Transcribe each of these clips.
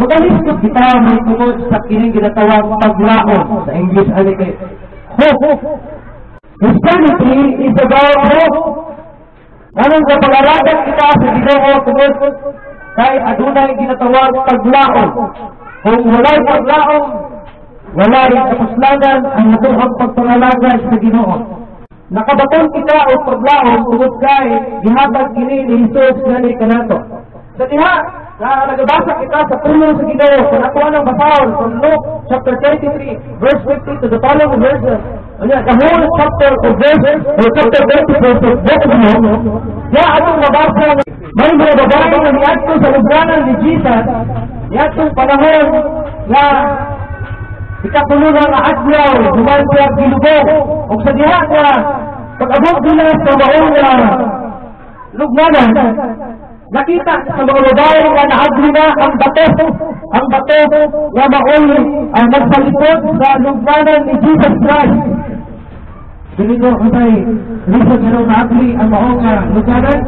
Magalis ko kita may tungod sa kining ginatawag paglaon sa English ani kay hope. Christianity is about hope. Anong kapag-aragan kita sa Ginoo tungod kay adunay ginatawag paglaon. Kung walay paglaon, walay kapuslanan ang natuhang pagpangalaga sa Ginoo. Nakabaton kita o paglaon tungod kay gihatag kini ni Jesus ngani kanato. Sa diha nagabasa kita sa puno sa Ginoo sa nakuha ng basahon from Luke chapter 33 verse 50 to the following verses. The whole chapter of verses or chapter 20 verses of book of Luke. Ya atong mabasa may mga babae na niadto sa luganan ni Jesus niadtong panahon na ikatulong nga adlaw duman siya gilubog o sa diha nga pag-abot nila sa maong nga lugnanan. Nakita sa mga babae na naagli na ang bato na maoy nagsalipod sa lugnanan ni Jesus Christ. Dito kung reason na naagli ang maong lugnanan.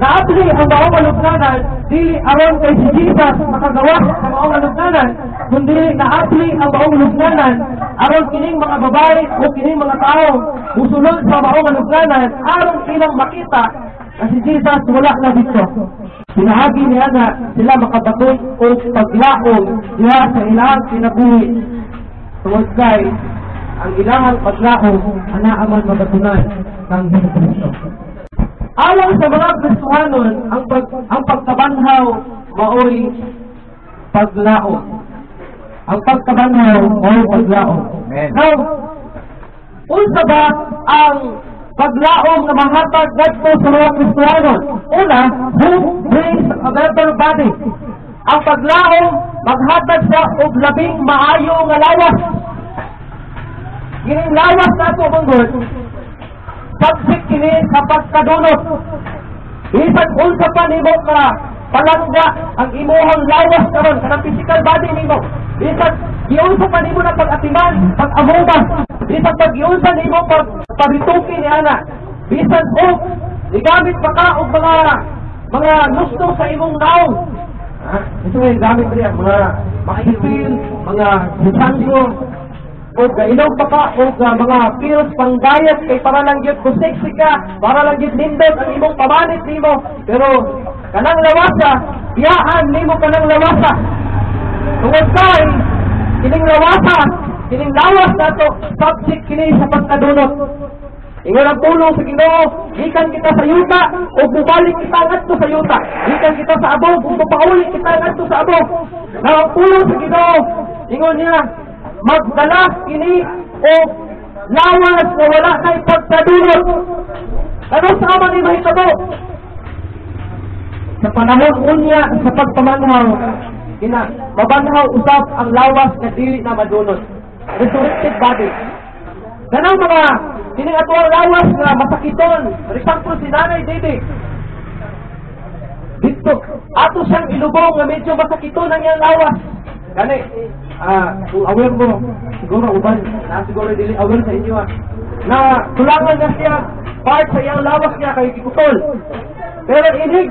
Naagli ang maong lugnanan, dili aron kay si Jesus makagawa sa maong lugnanan, kundi naagli ang maong lugnanan aron kining mga babae o kining mga tao usulod sa maong lugnanan aron ilang makita na si Jesus wala na dito. Pinahagi niya na sila makabatoy o paglaon niya sa ilang kinabuhi. Tungod kay ang ilang paglaon anaaman mabatunan ng Jesucristo. Alang sa mga Kristohanon, ang pagkabanhaw maoy paglaon. Ang pagkabanhaw maoy paglaon. Now, unsa ba ang paglaom na mahatag dito sa mga Kristohanon? Una, who brings a better body? Ang paglaom maghatag siya og labing maayo nga lawas. Kining lawas nato mongod subject kini sa pagkadunot. Bisan unsa pa nimo ka palangga ang imuhang lawas karon kanang physical body nimo. Bisan giunsa pa nimo na pag-atiman, pag-amuban. Bisan pag-iunsa nimo pag-pabituki ni ana. Bisan igamit pa ka og mga gusto sa imong naong. Ito yung gamit niya, mga ipil, mga disangyo, o kailaw pa ka, o mga pills pang-diet, kay para lang yun kuseksi ka, para lang yun lindot ang imong pamanit nimo. Pero, kanang lawasa, iyaan nimo kanang lawasa. Tungod kay, kining lawasa, kining lawas na to, subject kini sa pagkadunot. Ingon ang tulong sa Ginoo, gikan kita sa yuta, o bubalik kita ngadto sa yuta. Gikan kita sa abog, o pauli kita ngadto sa abog. Na ang tulong sa Ginoo, ingon niya, magdala kini o lawas na wala kay pagkadunot. Ano sa aman ni mahitabo? Sa panahon unya sa pagpamanhaw, mabanhaw usab ang lawas na dili na madunot. Resurrected body. Ganang mga kining atuang lawas nga masakiton, risangko si Nanay Dede. Dito, ato siyang ilubong nga medyo masakiton ang iyang lawas. Gani, aware mo, siguro uban, siguro dili aware sa inyo na tulangan na siya, part sa iyang lawas niya kay kikutol. Pero inig,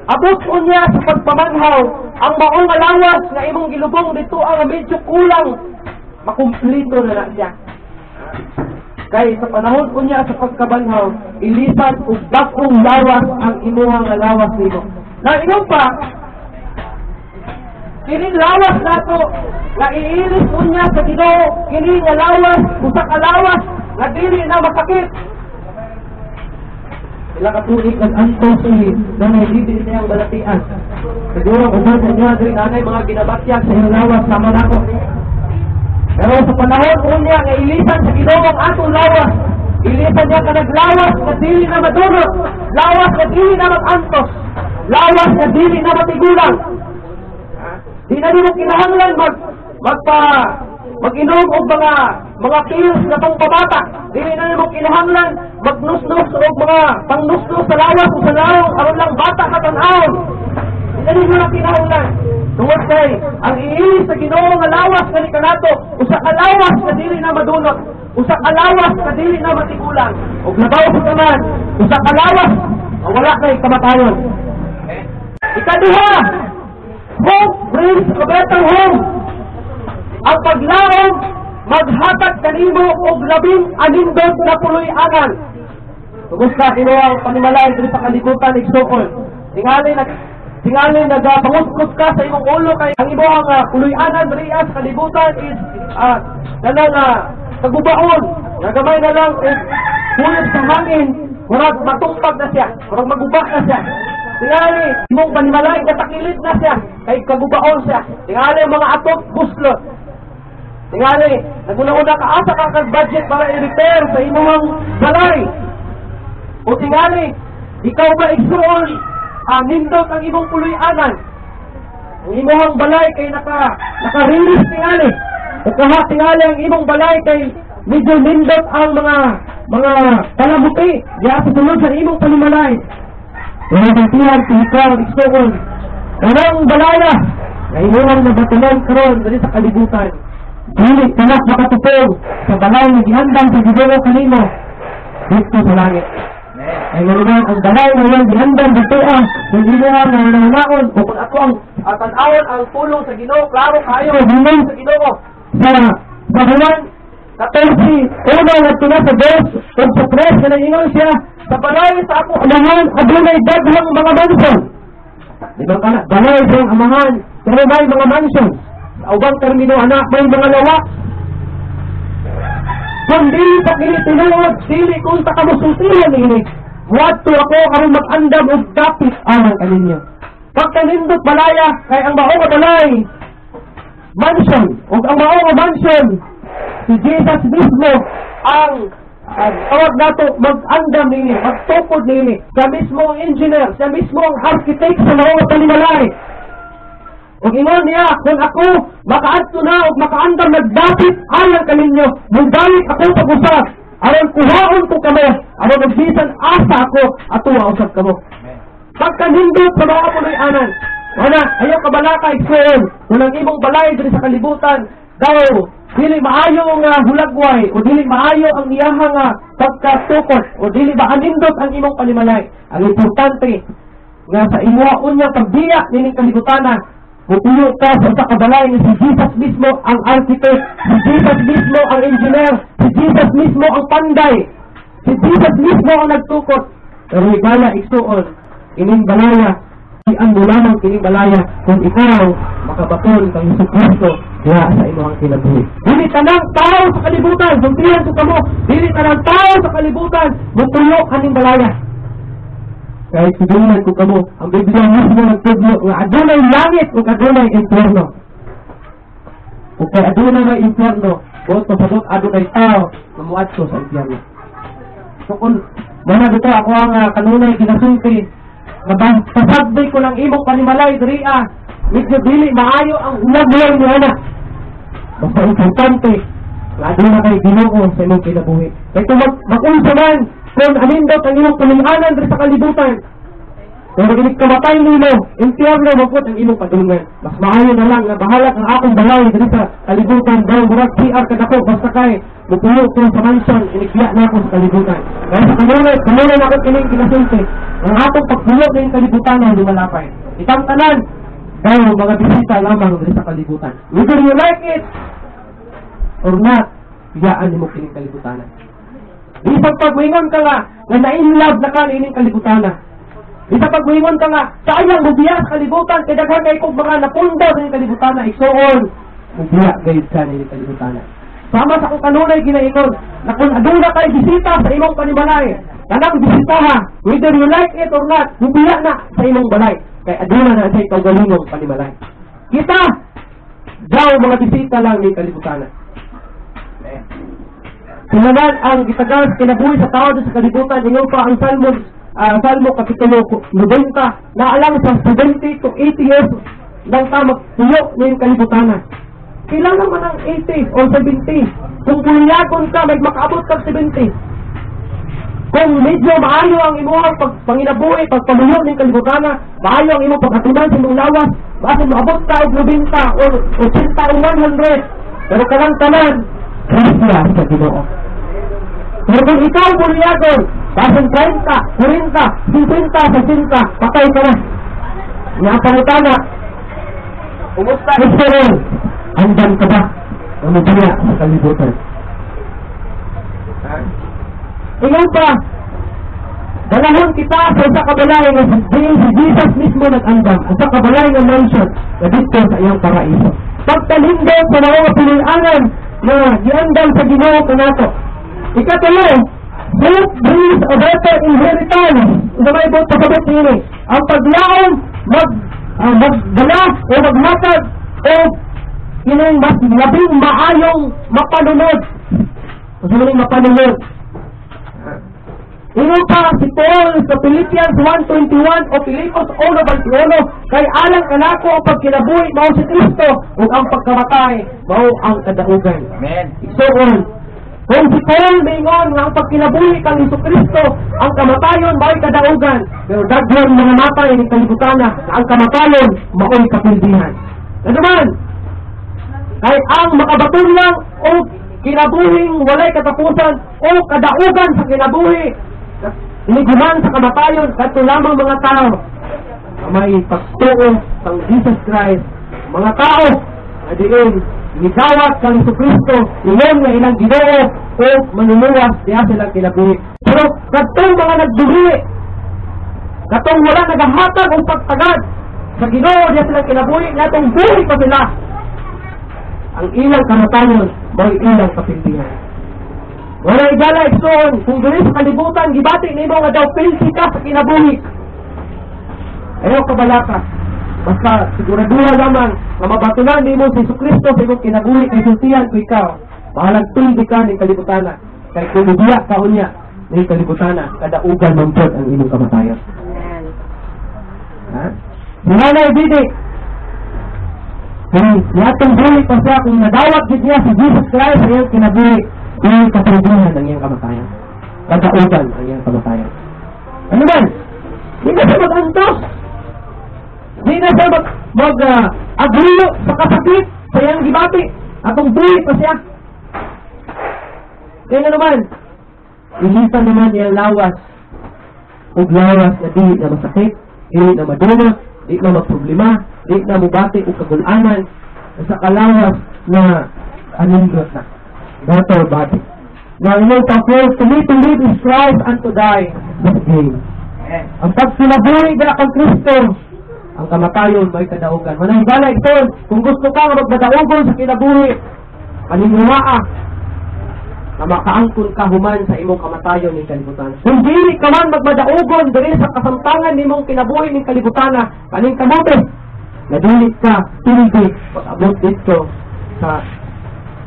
abot ko niya sa pagpamanhaw, ang maong lawas nga imong gilubong dito ang medyo kulang, makumplito na siya. Kay sa panahon ko niya sa pagkabanhaw, ilipat o bakong lawas ang imuhang lawas nimo. Na inong pa, kining lawas nato, na iilis ko niya sa Ginoo, kining lawas, usa ka lawas, na dili na masakit. Sila katulik ang antos na may dili niyang balatian. Siguro uban sa inyo, nanay mga ginabatyak sa iyong lawas, sama na ko. Pero sa panahon ko niya, nga ilisan sa Ginoo ang atong lawas. Ilisan niya ka naglawas na dili na madunot. Lawas na dili na magantos. Lawas na dili na matigulang. Di na din mo kinahanglan mag-inom o mga pills na pang pabata. Di na mo kinahanglan magnusnus o mga pangnusnus sa lawas o sa laong aron lang bata katanahon. Di na din mo na kinahanglan. Tungod kay ang iilis sa Ginoo nga lawas nga ni kanato, usa ka lawas na dili na madunot, usa ka lawas na dili na matigulang. Ug labaw sa tanan, usa ka lawas nga wala kay kamatayon. Ikaduha, hope brings a better home. Ang paglaom maghatag kanimo og labing anindot na puloy-anan. Kumusta kinuha ang panimalay diri sa kalikutan igsuon. Tingali nagapanguskos ka sa imong ulo kay ang imong puloy-anan diri sa kalibutan is kagubaon. Nagamay na lang pulos sa hangin, murag matumpag na siya, murag magubak na siya. Tingali imong panimalay katakilid na siya kay kagubaon siya. Tingali mga atok buslot. Tingali, naguna-una ka asa ka kag-budget para i-repair sa imong balay. O tingali, ikaw ba igsuon, nindot ang imong puloy-anan. Ang imong balay kay naka-release tingali. O tingali ang imong balay kay medyo nindot ang mga palamuti. Diya sa sunod sa imong panimalay. Kaya nagtihan, ikaw igsuon. Karang balaya, na imong nabatulan karon dali sa kalibutan. Dili kanak makatupog sa balay na gihandang sa Ginoo kanimo dito sa langit. Ay naman ang balay na yan gihandang dito ang Ginoo na nananaon o kung ako ang tan-awon ang tulong sa Ginoo, klaro kayo hiling sa Ginoo. Sa Juan 14, una ngadto na sa Dios ug sa tres na ingon siya sa balay sa ako amahan adunay daghang mga mansion. Di ba kana balay sa amahan pero may mga mansion. Ubang termino anak may mga lawa. Kung dili pa kini tinuod, dili kung sa kamusultihan ini. Wadto ako aron mag-andam og dapit alang kaninyo. Pagkanindot balaya kay ang mao nga balay mansion ug ang mao nga mansion si Jesus mismo ang tawag nato mag-andam nini, magtukod nini. Siya mismo ang engineer, siya mismo ang architect sa mga panimalay. Ug ingon niya, kung ako makaadto na ug makaandam nagdapit alang kaninyo, mundalik ako pag-usap, aron kuhaon ko kamo, aron magbisan asa ako atuwa usab kamo. Pagkanindot sa mga puloy-anan, wala ayaw kabalaka igsuon, kung ang imong balay diri sa kalibutan, daw dili maayo nga hulagway o dili maayo ang iyahang pagkatukod o dili ba anindot ang imong panimalay. Ang importante nga sa imo unya pagbiya nining kalibutanan, mutuyo ka sa kabalay ni si Jesus mismo ang architect, si Jesus mismo ang engineer, si Jesus mismo ang panday, si Jesus mismo ang nagtukot. Pero igala igsuon, ining balaya, si ang lamang kining balaya kung ikaw makabaton kang Hesus Kristo diha sa imong kinabuhi. Dili tanang tao sa kalibutan, sumpihan ko kamo, dili tanang tao sa kalibutan, mutuyo kaning balaya. Kahit sinunan ko kamo, ang Biblia mismo nagtudlo nga adunay langit o adunay impierno. O kay adunay may impierno, boto sabot adunay tao na muadto sa impierno. So kung mana dito ako ang kanunay ginasulti, pasabay ko lang imong panimalay diriya, medyo dili maayo ang hulagway niya na. Basta importante, nga adunay kay Ginoo sa imong kinabuhi. Kaya kung mag-unsa man, kung anindot ang imong panimanan diri sa kalibutan, pero ginig kamatay nilo, impierno mapot ang imong padulungan. Mas maayo na lang nga bahala ang akong balay diri sa kalibutan, daw murag CR kadako basta kay mupuyo ko sa mansion, inigya na ako sa kalibutan. Kaya sa kanunay na ako kining kinasulti, ang atong pagpuyo ng kalibutan na lumalapay. Itang tanan, daw mga bisita lamang diri sa kalibutan. Whether you like it or not, biyaan mo kining kalibutan. Di sa pagwingon ka nga, na na-inlove na ka nining kalibutan na. Di sa pagwingon ka nga, sayang mubiya sa kalibutan, kaya daghan kayo kong mga napunda sa ining kalibutan na, isuon, mubiya gayud ka nining kalibutan na. Sama sa kong kanunay ginaingon, na kung aduna kayo bisita sa imong panimalay, kanang bisita ha, whether you like it or not, mubiya na sa imong balay, kaya aduna na sa ikaw galingong panimalay. Kita, daw mga bisita lang nining kalibutan na. Sinaman ang gitagas kinabuhi sa tao sa kalibutan, ingon pa ang Salmo Kapitulo 90, na alang sa 70 to 80 years lang tamag tuyo ng kalibutanan. Kailan naman ang 80 o 70? Kung kuliyagon ka, may makaabot ka 70. Kung medyo maayo ang imuhang panginabuhi, pagpamuyo ng kalibutanan, maayo ang imong pagkatunan sa imong lawas, basta maabot ka o 90 o 80 o 100. Pero kanang tanan, Kristiya sa Ginoo. Pero kung ikaw buliyagon, basang 30, 40, 50, 60, patay ka na. Napangutana, Kumusta? Israel, andyan ka ba? Ano ba niya sa kalibutan? Ikaw pa, dalahon kita sa isa kabalay na si Jesus mismo nag-andam, sa kabalay na mansion na dito sa iyong paraiso. Pagtalindon sa mga pilihanan na giandam sa Ginoo kanato. Ikatuloy, faith brings a better inheritance. Sa may ibang pasabot nini, ang paglaon, magdala o magmatag o kinong mas labing maayong mapanunod. Mas maling mapanunod. Ino pa si Paul sa Philippians 1:21 o Filipos 1:21 kay alang kanako ang pagkinabuhi mao si Kristo ug ang pagkamatay mao ang kadaugan. Amen. So kung si Paul mingon nga ang pagkinabuhi kang Jesucristo ang kamatayon mao'y kadaugan, pero daghan mga matay ni kalibutan na ang kamatayon mao'y kapildihan. Ano man? Kay ang makabaton lang o kinabuhing walay katapusan o kadaugan sa kinabuhi iniguman sa kamatayon kadto lamang mga tao may pagtuo sang Jesus Christ, mga tao na diin nigawat kang Jesucristo iyon nga ilang Ginoo o manumuwas diha silang kinabuhi. Pero kadtong mga nagduri, kadtong wala nagahatag og pagtagad sa Ginoo diha silang kinabuhi, natong buhi pa sila, ang ilang kamatayon may ilang kapildihan. Wala igala ikson, kung dili sa kalibutan, gibati nimo nga daw pilsi ka sa kinabuhi. Ayaw kabalaka. Basta siguraduha lamang na mabatunan nimo si Jesucristo sa imong kinabuhi kay sultihan ko ikaw. Bahalag pildi ka ni kalibutana. Kay kulubiya ka unya ni kalibutana, kadaugan mampod ang imong kamatayon. Ha? Sinanay bidik. Yatong buhi pa siya kung nadawat niya si Jesus Christ sa iyong kinabuhi. Yung kapildihan ang iyong kamatayan. Kadaugan ang iyong kamatayan. Ano ba? Hindi na siya mag-antos. Hindi na siya mag-agulo sa kasakit sa iyong gibati. Atong buhi pa siya. Kaya naman, ilisan naman niya lawas. Ug lawas na di na masakit, di na madunot, di na magproblema, di na mubati o kagulanan, sa kalawas na anindot na. Better body. Now, inong tapos, to live is Christ and to die is gain. Ang pagsilabuhi na kang Kristo, ang kamatayon may kadaugan. Manahigala ito, kung gusto ka magmadaugon sa kinabuhi, paniniwaa na makaangkol ka human sa imong kamatayon ng kalibutan. Kung dili ka man magmadaugon diri sa kasamtangan nimong kinabuhi ng kalibutan, kaning kamote, nadilit ka, pildi, pag-abot dito sa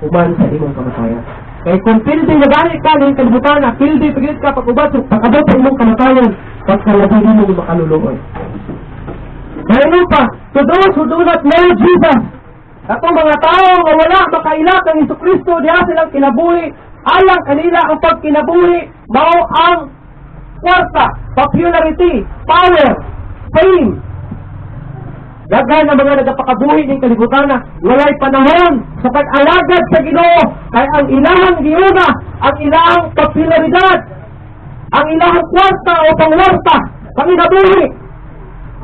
human sa imong kamatayan. Kaya kung pildi na galit ka ng kalibutan, pildi paglit ka pag-ubat, pag-abot sa imong kamatayan, pagkalabili mo makaluluoy. Kaya mo pa, to those who do not know Jesus, atong mga tao nga wala makaila kang Jesucristo, diha silang kinabuhi, alang kanila ang pagkinabuhi, mao ang kwarta, popularity, power, fame. Daghan na mga nagapakabuhi ng kalibutan na walay panahon sa pag-alagad sa Ginoo, kay ang ilahang giuna, ang ilahang popularidad, ang ilahang kwarta o pangwarta, panginabuhi,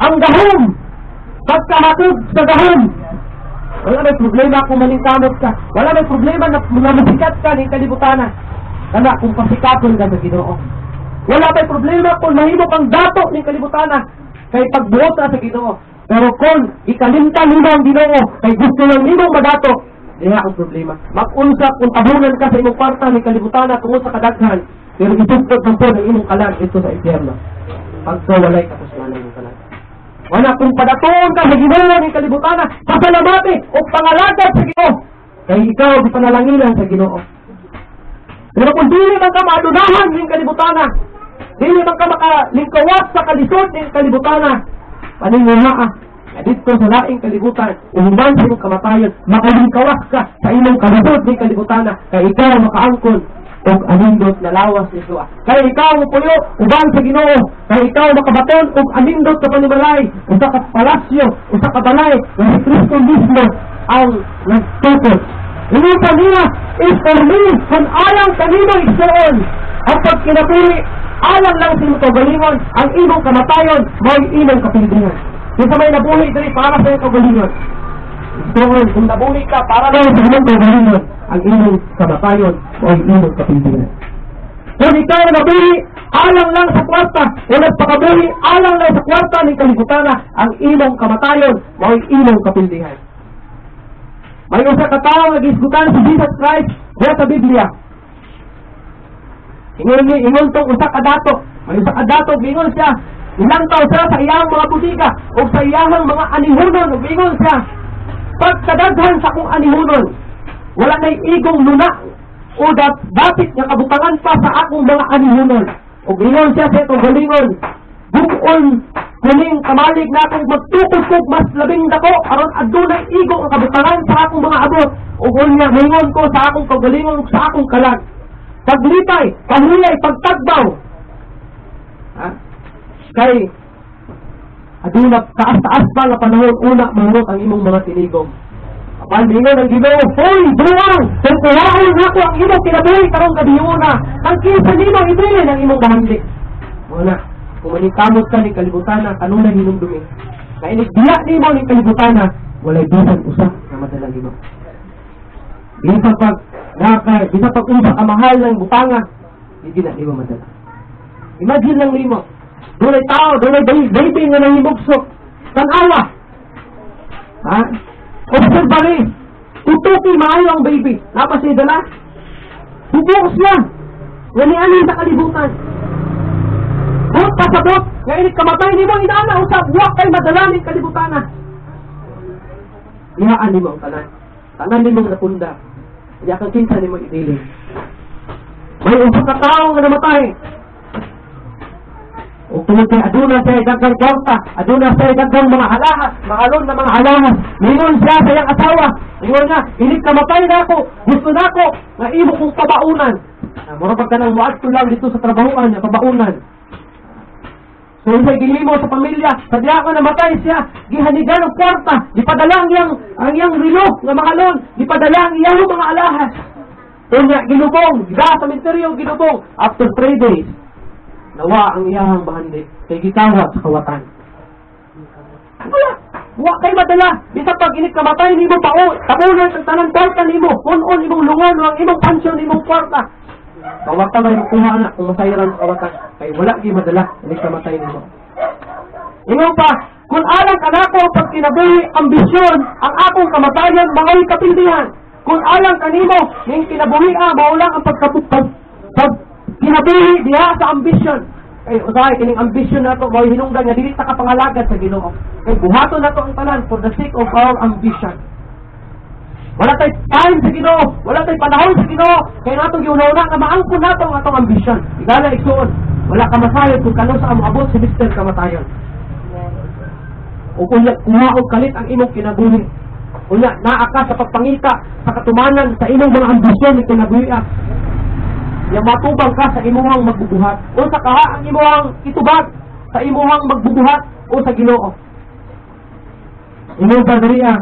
ang gahom, pagkahatid sa gahom. Wala may problema kung malingkamot ka, wala may problema na masikat ka ng kalibutan na, kana kung pasikapon ka sa Ginoo. Wala may problema kung mahimo kang dato ng kalibutan na, kay pagbuot ka sa Ginoo. Pero kung ikalimtan nimo ang Ginoo, kay gusto lang nimo madato, diha ang problema. Mag-unsa kung tabunan ka sa imong kwarta ng kalibutan tungod sa kadaghan, pero itugtog ng po ng imong kalag ito sa impyerno. Pagkawalay kapuswanan ng kalag. Wala kung padatoon ka sa Ginoo ng kalibutan, pasalamati o pangalagad sa Ginoo, kay ikaw di panalanginan sa Ginoo. Pero kung dili man ka maadunahan ng kalibutan, dili man ka makalingkawas sa kalisod ng kalibutan, paniniwaa na dito sa laing kalibutan, uhuman sa imong kamatayon, makalingkawas ka sa imong kalisod ng kalibutan, kay ikaw makaangkon o anindot na lawas ni Dua. Kaya ikaw puyo, uban sa Ginoo, kaya ikaw makabaton o anindot sa panibalay, o sa palasyo, o sa kabalay, na si Kristo mismo ang nagtukod. Inupan niya is for me, kung alang kanino igsoon, ang pagkinapili, alang lang sa imong kagalingon, ang imong kamatayon, may imong kapildihan. Kung sa may nabuhi diri para sa imong kagalingon. Doon, kung nabuhi ka, para lang sa imong kagalingon, ang imong kamatayon o ang imong kapintingan. Kung ikaw nabuhi, alang lang sa kwarta, o nagpakabuhi, alang lang sa kwarta ng kalibutana, ang imong kamatayon o ang imong kapintingan. May usa ka tao nag-isgutan si Jesus Christ diya sa Biblia. Ingon tong usa ka dato. May usa ka dato, ingon siya, ilang taon siya sa iyang mga butika o sa iyang mga anihunon, ingon siya, pagkadaghan sa akong anihunon, wala na'y igong luna o dapit nga kabutangan pa sa akong mga anihunon. O ingon siya sa itong galingon, buon kuning kamalig na akong magtukod mas labing dako aron adunay igong ang kabutangan sa akong mga abot. O unya hingon ko sa akong kagalingon sa akong kalag. Paglipay, pahulay, pagtagbaw. Ha? Kay aduna taas-taas pa nga panahon una mahurot ang imong mga tinigom. Apan mingon ang Ginoo, "Hoy, buwang, kung kuhaon nako ang imong kinabuhi karong gabihuna, ang kinsa nimo ibilin ang imong bahandi." Wala. Kung manikamot ka ni kalibutana, kanunay hinumdumi. Na inigbiya nimo ni kalibutana, walay bisan usa nga madala nimo. Bisa pag usa ka mahal ng butanga, hindi na nimo madala. Imagine lang nimo, dunay tao, dunay baby nga nangibugsok. Tanawa. Ha? Observe utuki maayo ang baby. Napa siya dala? Bubukos lang. Ngani-ani sa kalibutan. Bot pasabot. Ngayon kamatay ni mo, inaana usap. Huwag kay madala ni kalibutan na. Ihaan ni mo ang tanan. Tanan ni mo napunda. Iya kang kinsa ni mo idiling. May usap ka tao nga namatay. O tungkol kay aduna siya dagang kwarta, aduna siya dagang mga alahas, mahalon na mga alahas. Mingon siya sa iyang asawa. Mingon nga, inig kamatay na ako. Gusto na ako na imo kong pabaunan. Mura pagka nang muadto lang dito sa trabahoan niya, pabaunan. So sa gilimo sa pamilya, sadya ko namatay siya, gihanigan ang kwarta, gipadala ang iyang rilo nga mahalon, gipadala ang iyang mga alahas. Kanya ginubong, giga sa menteryo ginubong. After 3 days, nawa ang iyang bahandi, kay gitawat sa kawatan. Wala, wa kay madala. Bisa pag init kamatay nimo tapunan ang tanan kwarta nimo, punon imong lungon ang imong pansyon imong kwarta. Kawatan ay kuha na kung masayaran sa kawatan. Kay wala gi madala, init kamatay nimo. Ingon pa, kung alang kanako pag kinabuhi ambisyon, ang akong kamatayan mangoy kapindihan. Kung alang kanimo ning kinabuhi maulang ang pagkatupad kinabuhi diha sa ambisyon. Kay usahay kining ambisyon nato mao hinungdan nga dili ta ka pangalagad sa Ginoo. Kay buhaton nato ang tanan for the sake of our ambition. Wala tay time sa Ginoo, wala tay panahon sa Ginoo. Kay natong giunauna nga maangkon nato ang atong ambisyon. Igala igsuon, wala ka masayod kung kano sa among abot si Mr. Kamatayon. O kunya kumaog kalit ang imong kinabuhi. Kunya naa ka sa pagpangita sa katumanan sa imong mga ambisyon ni kinabuhi. Yang matubang ka sa imuhang magbubuhat o sa kaha ang imuhang itubag sa imuhang magbubuhat o sa Ginoo. Imong padriya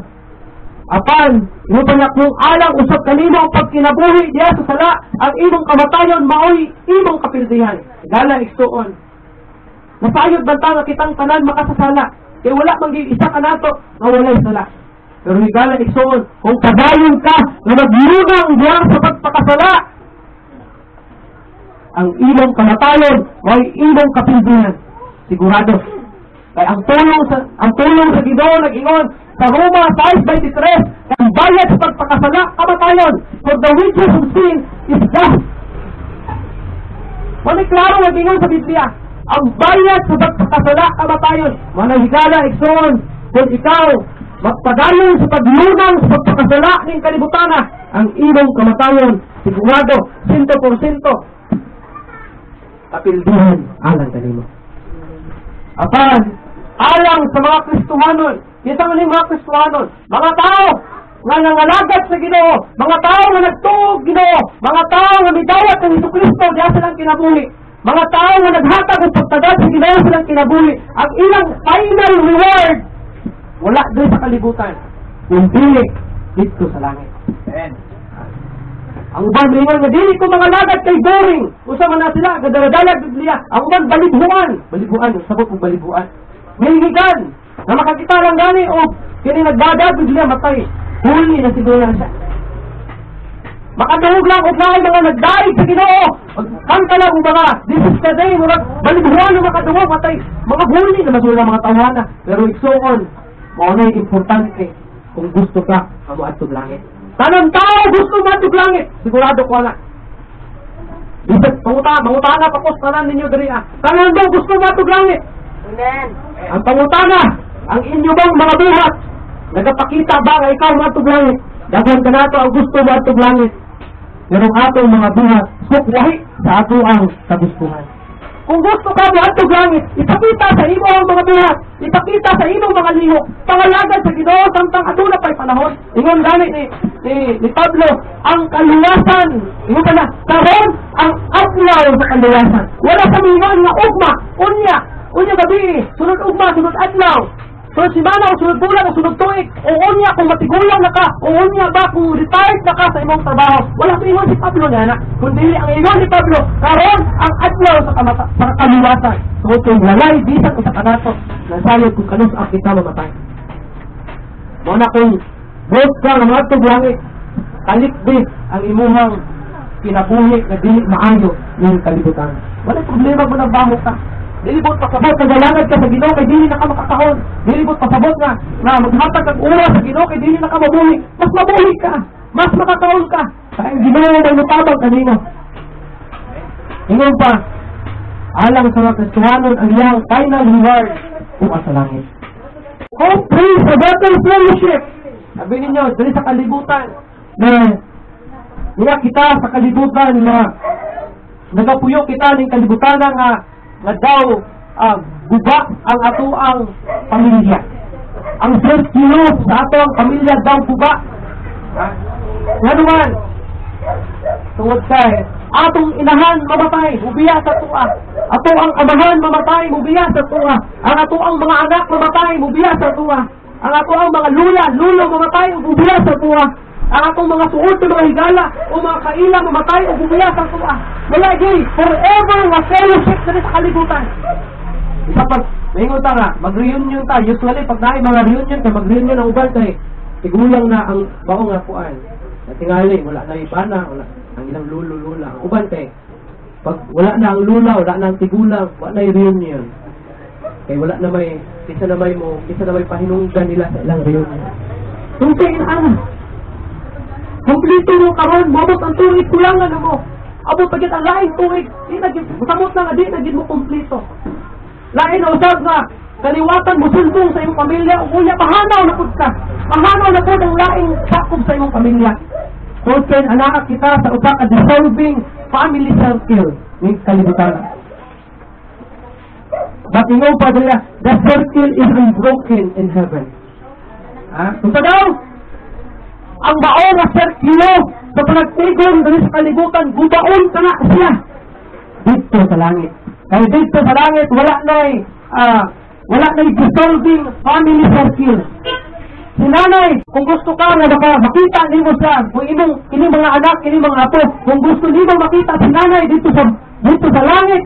apan imo pa niya kung alang usab kanimo ang pagkinabuhi diya sa sala ang imong kamatayon maoy imong kapildihan. Dala igsuon nasayod banta nga kitang tanan makasasala kay wala man gyud isa kanato nga walay sala. Pero higala igsuon kung padayon ka nga maglunang diya sa pagpakasala, ang imong kamatayon may imong kapildihan sigurado. Kay ang tulong sa Ginoo nag-ingon sa Roma 6:23, ang bayad sa pagpakasala kamatayon, for the wages of sin is death. Wala klaro nag-ingon sa Biblia, ang bayad sa pagpakasala kamatayon. Manahigala igsoon kung ikaw magpadayon sa paglunang sa pagpakasala ning kalibutana, ang imong kamatayon sigurado 100% kapildihan alang kanimo. Apan alang sa mga Kristohanon, kita nga ni mga Kristohanon, mga tao nga nangalagad sa Ginoo, mga tao nga nagtuog Ginoo, mga tao nga midawat ng Jesucristo diha silang kinabuhi, mga tao nga naghatag og pagtagad sa Ginoo silang kinabuhi, ang ilang final reward wala doon sa kalibutan, kundi dito sa langit. Amen. Ang uban ringan nga dili ko mga lagad kay boring. Usa man na sila gadala-dalag Biblia. Ang uban balibhuan, sabot og balibhuan. May higan na makakita lang gani o Kini nagdagag, bigla matay. Huli na siguro siya. Makadungog lang, huwag na mga nagdaig sa Ginoo. Kanta lang mga, this is the day, mga baliguan na makadungog, matay. Mga huli na masula mga tawana. Pero iksoon, mauna yung importante kung gusto ka, mamuatog langit. Tanang tao gusto matog langit, sigurado ko na. Bisag, mangutana, pakos tanan ninyo diri ah. Tanang daw gusto matog langit. Amen. Ang pangutana, ang inyo bang mga buhat, nagapakita ba nga ikaw matog langit? Daghan ka nato ang gusto matog langit. Pero atong mga buhat, sukwahi sa ato ang kagustuhan. Kung gusto ka matog langit, ipakita sa imo ang mga buhat, ipakita sa imo mga lihok, pangalagan sa Ginoo samtang aduna pa'y panahon. Ingon gani ni Pablo, ang kaluwasan, ingon pa na, karon ang adlaw sa kaluwasan. Wala sa mingon nga ugma, unya gabi, sunod ugma, sunod adlaw. Sunod simana, o sunod bulan, o sunod tuig, o unya kung matigulang na ka, o unya ba kung retired na ka sa imong trabaho. Wala sa ingon si Pablo na, kundi ang ingon ni Pablo, karon ang adlaw sa kaluwasan. So kung walay bisan sa kanato, nasayod kung kanus ang kita mamatay. Muna kung both ka ng matog langit, kalikbit ang imuhang kinabuhi na dili maayo ng kalibutan. Wala problema mo nang baho ka. Dilibot pasabot, nagalangan ka sa Ginoo kay dili na ka makakahon. Dilibot pasabot nga na maghatag kang oras sa Ginoo kay dili na ka mabuhi. Mas mabuhi ka, mas makakahon ka. Kaya ang Ginoo may lutabang kanino. Ingon pa, alang sa mga Kristiyanon ang iyang final reward bukas sa langit. Hope, praise, a better fellowship. Sabi ninyo, dali sa kalibutan na niya kita sa kalibutan na nagapuyo kita ng kalibutan nga daw guba ang ato ang pamilya. Ang sirkilo sa ato ang pamilya daw guba. Nga naman, tungod kay atong inahan mamatay, mubiya sa tuwa. Ato ang amahan mamatay, mubiya sa tuwa. Ang ato ang mga anak mamatay, mubiya sa tuwa. Ang ato ang mga lulo mamatay, mubiya sa tuwa. Ang atong mga suot na mga higala o mga kaila mamatay o bumaya sa tuwa. Wala gay, forever nga fellowship na sa kalibutan. Isa pag, mahingon ta nga, mag-reunion ta. Usually, pag naay mga reunion ka, mag-reunion ang uban kay tigulang na ang baong nga puan. Natingali, wala na ibana, wala ang ilang lulo-lula. Ang uban kay, pag wala na ang lula, wala na ang tigulang, wala na yung reunion. Kaya wala na may, isa na may pahinunggan nila sa ilang reunion. Tungkol ana. Kompleto mo karon, mabot ang tuig, kulangan na mo. Abot pagit ang laing tuig, samot na nga, di naging mo kompleto. Lain na usap nga, kaliwatan mo suldong sa iyong pamilya, umuya, mahanaw na po ka. Mahanaw na po ang laing sakob sa iyong pamilya. So, anak kita sa upak at dissolving family circle ng kalibutan. But ingo pa nila, the circle is unbroken in heaven. Kung sa daw, ang baon na serkilo sa panagtigong dali sa kalibutan, gubaon ka na siya dito sa langit. Kaya dito sa langit, wala na'y dissolving family circle. Si nanay, kung gusto ka na makita nimo siya, kung inyong mga anak, inyong mga apo, kung gusto nimo makita si nanay dito sa langit,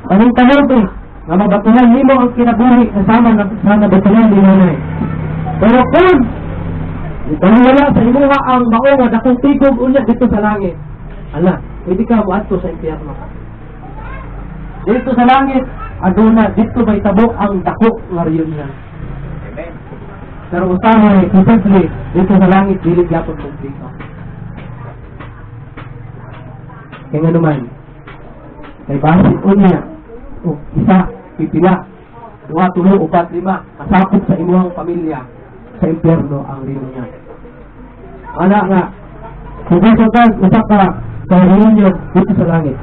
anong tanong na mabatunan nimo ang kinabuhi kasama na nabatunan ni nanay. Pero kung wala sa imuha ang maunga na kung tigog unya dito sa langit, ala, hindi ka muadto sa impyerno. Dito sa langit, aduna, dito may tabo ang dako nga reunion. Amen. Pero usama ay presently, dito sa langit, dilig yapon mong dito. Kaya nga naman, kay basit unya, isa, pipila, 2, 3, 4, 5, kasakot sa imuhang pamilya, sa impyerno ang reunion. Anak nga, kung gusto ka, usak ka sa reunion dito sa langit,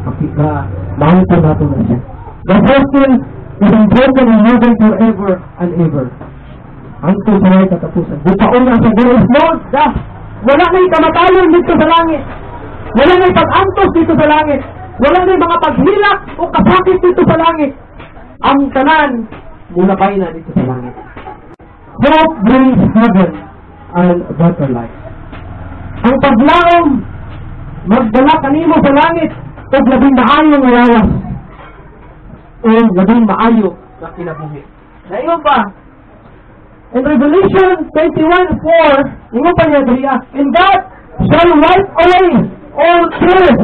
makita natin na siya. The circle is unbroken in heaven forever and ever. Hangtod sa langit katapusan. Bukaon nga sa there is no death. Wala na'y kamatayon dito sa langit. Wala na'y pag-antos dito sa langit. Wala na'y mga paghilak o kasakit dito sa langit. Ang tanan, mula kayo na dito sa langit. Hope brings heaven and better life. Ang paglaom, magdala kanimo sa langit o labing maayo nga lawas o labing maayo na kinabuhi. Naingon pa, In Revelation 21:4, ingon pa niya diriya, and God shall wipe away all tears.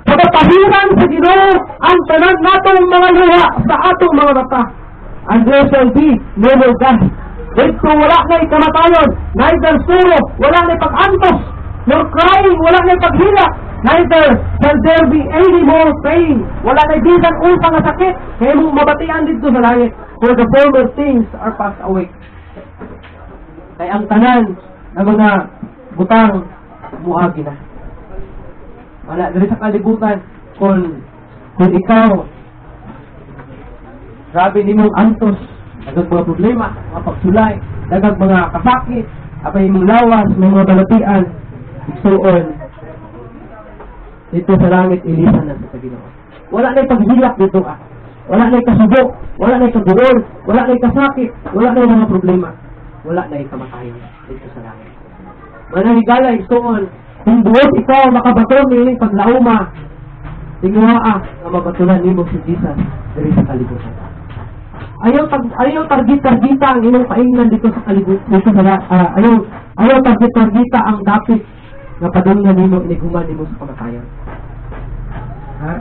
Pagpahiran sa Ginoo ang tanan natong mga luha sa atong mga mata. And there shall be no more death. Dito wala na'y kamatayon, neither sorrow, wala na'y pag-antos, nor crying, wala na'y paghila, neither shall there be any more pain. Wala na'y bisan unsa nga sakit, kaya mong mabatian dito sa langit. For the former things are passed away. Kaya ang tanan ng mga butang buhagi na. Wala diri sa kalibutan kung ikaw grabe nimong antos, daghang mga problema, mga pagsulay, daghang mga kasakit, apay imong lawas, mga balatian, igsuon dito sa langit ilisan na sa Ginoo. Wala na'y paghilak dito wala na'y kasubo, wala na'y kaguol, wala na'y kasakit, wala na'y mga problema, wala na'y kamatayon dito sa langit. Manahigala igsuon, kung buot ikaw makabaton niling paglauma, tinguhaa nga mabatulan nimo si Jesus diri sa kalibutan. Ayaw target-targeta ang imong paingnan dito sa kalibutan, dito sa ayaw target-targeta ang dapit nga padunggan nimo iniguman nimo sa kamatayon. Ha?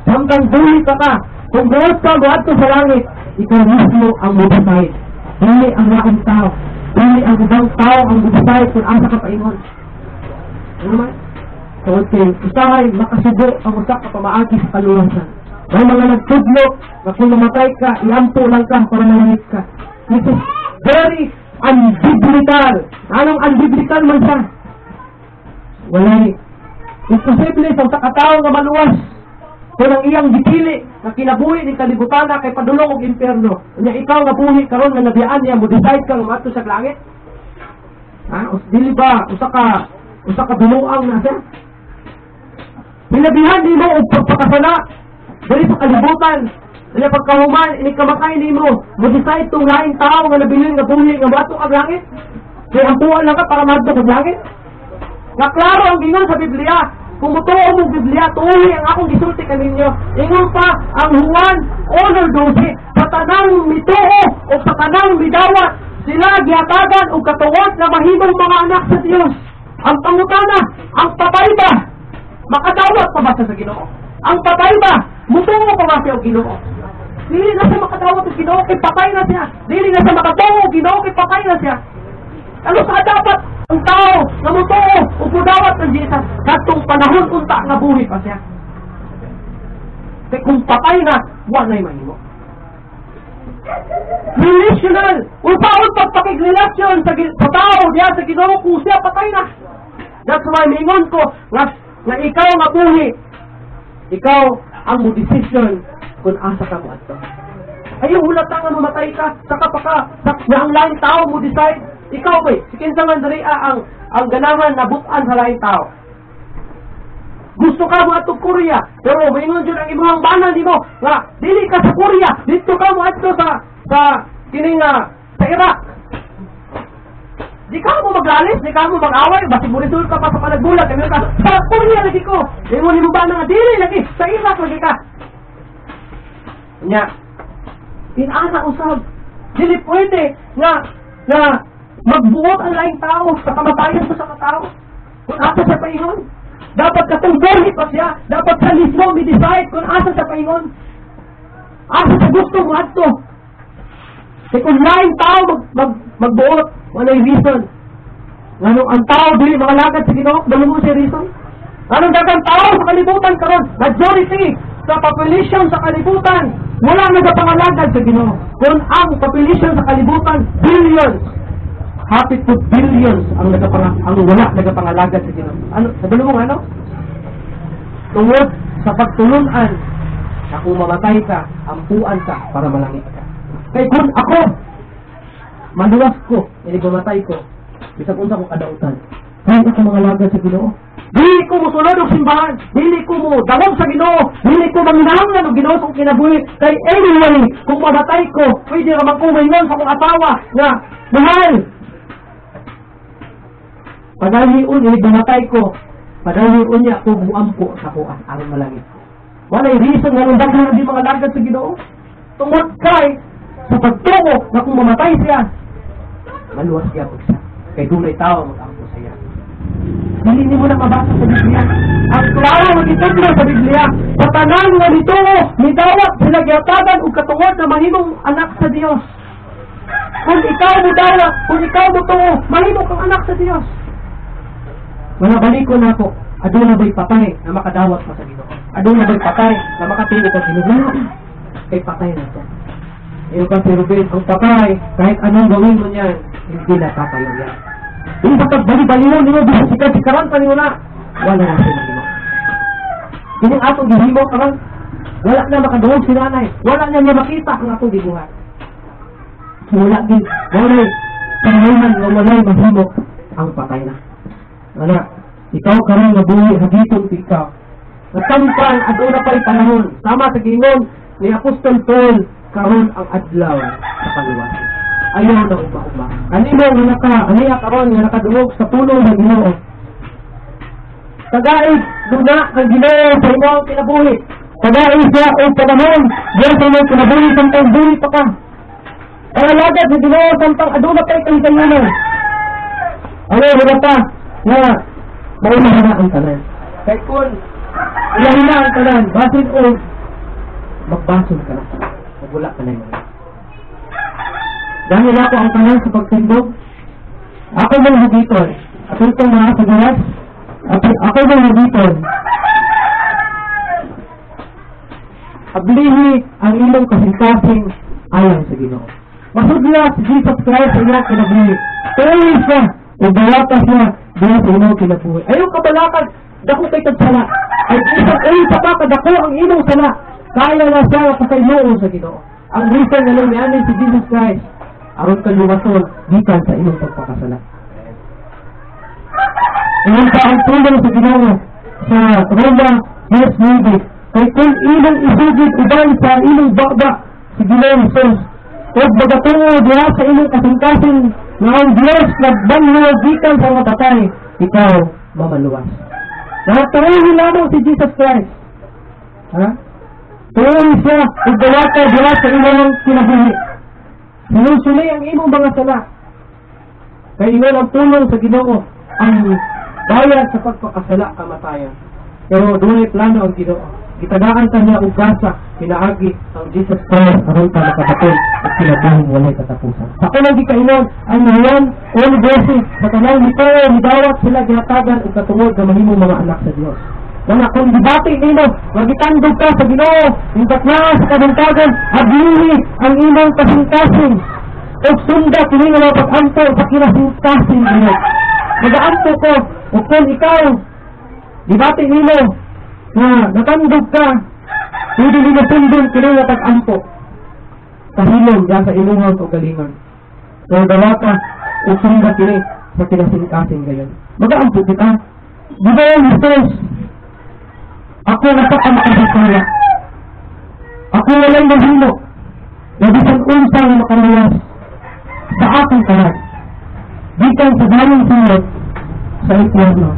Samtang buhi ka, kung buot ka buhat sa langit, ikaw mismo ang mabasay. Hindi ang laking tao. Hindi ang ibang tao ang mabasay kung asa ka paingon. Ano naman? So, usahay makasubo ang usak ka pamaagi sa kaluwasan. May mga nagtudlo na kung namatay ka, iampo lang ka para malangit ka. This is very unbiblical. Anong unbiblical man siya? Walay. Imposible sa katao nga maluwas. Kung ang iyang gipili na kinabuhi ni kalibutan na kay padulong og impyerno. Unya ikaw nga buhi karon nga nabiyaan niya mo decide kang maadto sa langit. Ha? Dili ba usa ka binuang na siya? Pinabihan nimo og pagpakasala diri sa kalibutan. Dili pagkahuman ini kamatay nimo, mo decide tong laing tao nga nabilin nga buhi nga maadto ang langit. Kay ampuan lang ka para maadto sa langit. Nga klaro ang gingon sa Biblia. Kung mutuo mong Biblia, tuwi ang akong gisulti kaninyo. Ingon pa ang Juan 1:12, patanang mituo o patanang midawat, sila gihatagan o katuwad na mahimong mga anak sa Diyos. Ang pangutana, ang patay ba? Makadawat pa ba sa Ginoo? Ang patay ba? Mutuo pa ba siya o Ginoo? Dili na siya makadawat o Ginoo kay patay na siya. Dili na siya makatuo o Ginoo kay patay na siya. Ano sa dapat ang tao na mutuo o pudawat ng Jesus katong panahon unta nga buhi pa siya. Kaya kung patay na, wala na'y mahimo. Relational. Upaon pagpakigrelasyon sa tao diya sa Ginoo kung siya patay na. That's why mingon ko na ikaw nga buhi. Ikaw ang mo decision kung asa ka mo ato. Ayaw hulata nga mamatay ka, saka pa ka, na ang laing tao mo decide. Ikaw ba, sikinsangan dari ang ganahan na bukan sa laing tao. Gusto ka mo atong Korea, pero maingon dyan ang imong banal di mo, nga, dili ka sa Korea, dito ka mo ato sa kining sa Iraq. Di ka mo maglalis, di ka mo mag-away, basi bulisul ka pa sa panagbulag, kami ka, sa Korea lagi ko, maingon mo ba nga, dili lagi, sa Iraq lagi ka. Nya, inana usab, dili pwede nga magbuot ang laing tao sa kamatayan sa tao. Kung asa sa paingon, dapat katong buhi pa siya, dapat sa mismo mi-decide kung asa sa paingon. Asa sa gusto mo ato. Kaya kung laing tao magbuot, wala'y reason. Anong ang tao, dili mga lagad sa Ginoo, dalo mo siya reason. Anong dagang tao sa kalibutan karon? Majority sa population sa kalibutan, wala nagapangalagad sa Ginoo. Kung ang population sa kalibutan, billions, happy to billions ang wala nagapangalagad sa Ginoo. Ano, sabalo mo ano? Tungod sa pagtulunan na kung mamatay ka, ampuan ka para malangit ka. Kaya kung ako, maluwas ko, hindi mamatay ko, bisag unsa kong kadautan. Kaya ako mga lagad sa Ginoo. Dili ko mo sulod og simbahan, dili ko mo dawog sa Ginoo, dili ko manginahanglan og Ginoo sa kinabuhi. Kay anyway, kung mamatay ko, pwede ra man ko maingon sa akong asawa nga, mahal, padaliun ini bamatay ko, padaliun niya ko buampo sa kuan aron malangit ko. Walay reason nga nung daghan di mga lagad sa Ginoo. Tungod kay sa pagtungo na kung mamatay siya, maluwas siya po siya. Kay dunay tao mag-ampo siya. Hindi mo na mabasa sa Biblia. Ang klaro magitudlo sa Biblia, sa tanan nga nitungo, nidawat sila gyatagan ug katungod na mahimong anak sa Dios. Kung ikaw mo dawat, kung ikaw mo tungo, mahimo kang anak sa Dios. Mga balikon na po, aduna ba'y patay na makadawat mo sa Ginoo? Aduna ba'y patay na makatulog sa Ginoo? Kay patay na ito. Iyo ka si Ruben, ang patay, kahit anong gawin mo niyan, hindi na tatayo yan. Yung sa pagbali-baliwan ninyo, di sa sikat-sikaran pa ninyo na, wala na siya Ginoo. Yung atong gihimo karon, wala na makadungog si nanay, wala na niya makita ang atong gibuhat. Wala din, wala pangayman, wala mahimo ang patay na. Wala, ikaw karon nga buhi, hagiton ikaw. Natampan, aduna pa rin panahon, sama sa gingon ni Apostol Paul, karon ang adlaw sa kaluwasan. Ayaw na uma-uma. Animo nga aniya karon nga nakadungog sa puno ng Ginoo. Tagaig, duna kang Ginoo sa imong kinabuhi. Tagaig siya o panahon, diyan sa imong kinabuhi samtang buhi pa ka. Pangalagad sa Ginoo samtang aduna pa rin kayo. Ayaw na ta na maunahan na ang tanan. Kaya kung ilahin na ang tanan, basin o magbason ka na. Wala ka na yun. Dahil ako ang tanan sa pagtindog, ako may hagiton. Ako itong mga sagaras, ako may hagiton. Ablihi ang ilong kasing-kasing ayon sa Ginoo. Masudla si Jesus Christ sa iyong kinabuhi. Tuloy siya, ibawata siya, doon sa iyong kinabuhi. Ayaw kabalakad, dako kay tagsala. Ay isa pa kadako ang ilong sala. Kaya na siya kasayloon sa Ginoo. Ang reason na lang niyanin si Jesus Christ, aron ka luwason, gikan sa inyong pagpakasala. Ngayon pa ang tulong sa Ginoo sa Roma, verse 9. Kay kung ilang isugid uban sa ilang baba, si Ginoo Jesus, huwag bagatungo diha sa ilang kasing-kasing na ang Diyos nagbanhaw gikan sa mga patay, ikaw mamaluwas. Nakatuloy lamang si Jesus Christ. Ha? Tuloy siya, igawata diha sa ilang kinabuhi. Sinusulay ang imong mga sala. Kaya ingon ang tulong sa Ginoo, ang bayad sa pagpakasala kamatayan. Pero doon ay plano ang Ginoo. Gitagaan ka niya og grasa, pinaagi ang Jesus Christ aron ka makatapos at kinabuhing walay katapusan. Sa unang gikainon, ang ngayon, all blessing, sa tanang nito, hidawat sila ginatagan o katungod na mahimong mga anak sa Diyos. Mga kung dibati nino, magitandog ka sa Ginoo, ingat na sa kabuntagan, ablihi ang imong kasing-kasing, o sunda kini nga pag-ampo sa kinasing-kasing nino. Mag-aampo ko, o kung ikaw, dibati nino, na natandog ka, hindi nila sundon kini nga pag-ampo. Kahilom dyan sa iluhang o galingan. Kung gawa ka, o sunda kini sa kinasing-kasing gayon. Mag-aampo kita. Di ba yung Jesus? Ako nasa kamakasasala. Ako walang mahilo. Nabisan unsang makaluwas sa aking kalag. Gikan sa daming sunod sa impyerno.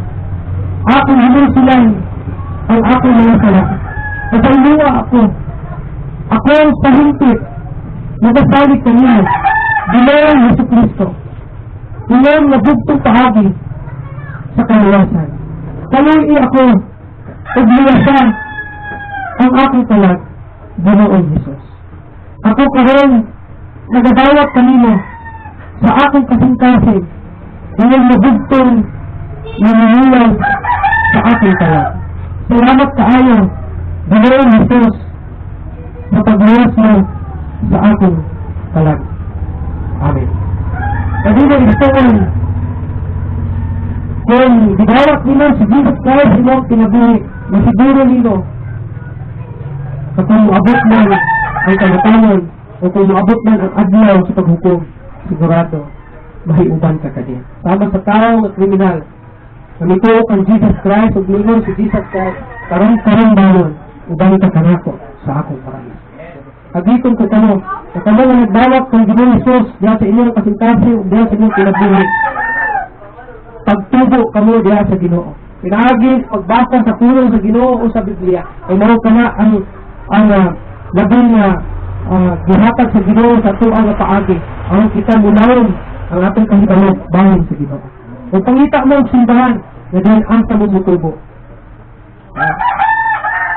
Aking hinusilan ang aking mga sala. Napailuwa ako. Ako ang pahimpit. Nagasalit kanina. Bilang Yesu Cristo. Bilang nabugtong pahagi sa kaluwasan. Kaluwi ako. Pagluwasan ang aking talag, Ginoong Jesus. Ako karon nagadawat kanino sa aking kasing-kasing, bilang nabugtong naninilaw sa aking talag. Salamat kaayo, Ginoong Jesus, sa pagluwas mo sa aking talag. Amen. Kadino istoon, kung gidawat nino si Jesus Christ imong kinabuhi, masiguro nino sa kung maabot man ang kamatayon o kung maabot man ang adlaw sa paghukom, sigurado mahiuban ka kaniya. Sama sa tao at kriminal, namito ang Jesus Christ o glingon si Jesus Christ, karong bayon, uban ka kanako sa akong paraiso. Agiton ko tanong, na kamo nga nagdawat kung Ginoong Jesus diya sa inyong kasing-kasing o diya sa inyong kinabuhi, pagtubo kamo diya sa Ginoo. Pinahagis, pagbasa sa tulong sa Ginoo o sa Biblia, ay maro ka na ang labing gihatag sa Ginoo sa tuang nga paagi, ang kita munawon ang atong kahibalo bahin sa Ginoo. Kung pangita mo ang simbahan, na dahil ang sa mutubo.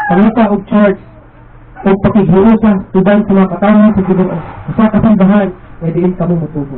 Pangita og church, o pakihiusa, tudan sa mga katawan sa Ginoo, sa kasimbahan, na diin ka mo mutubo.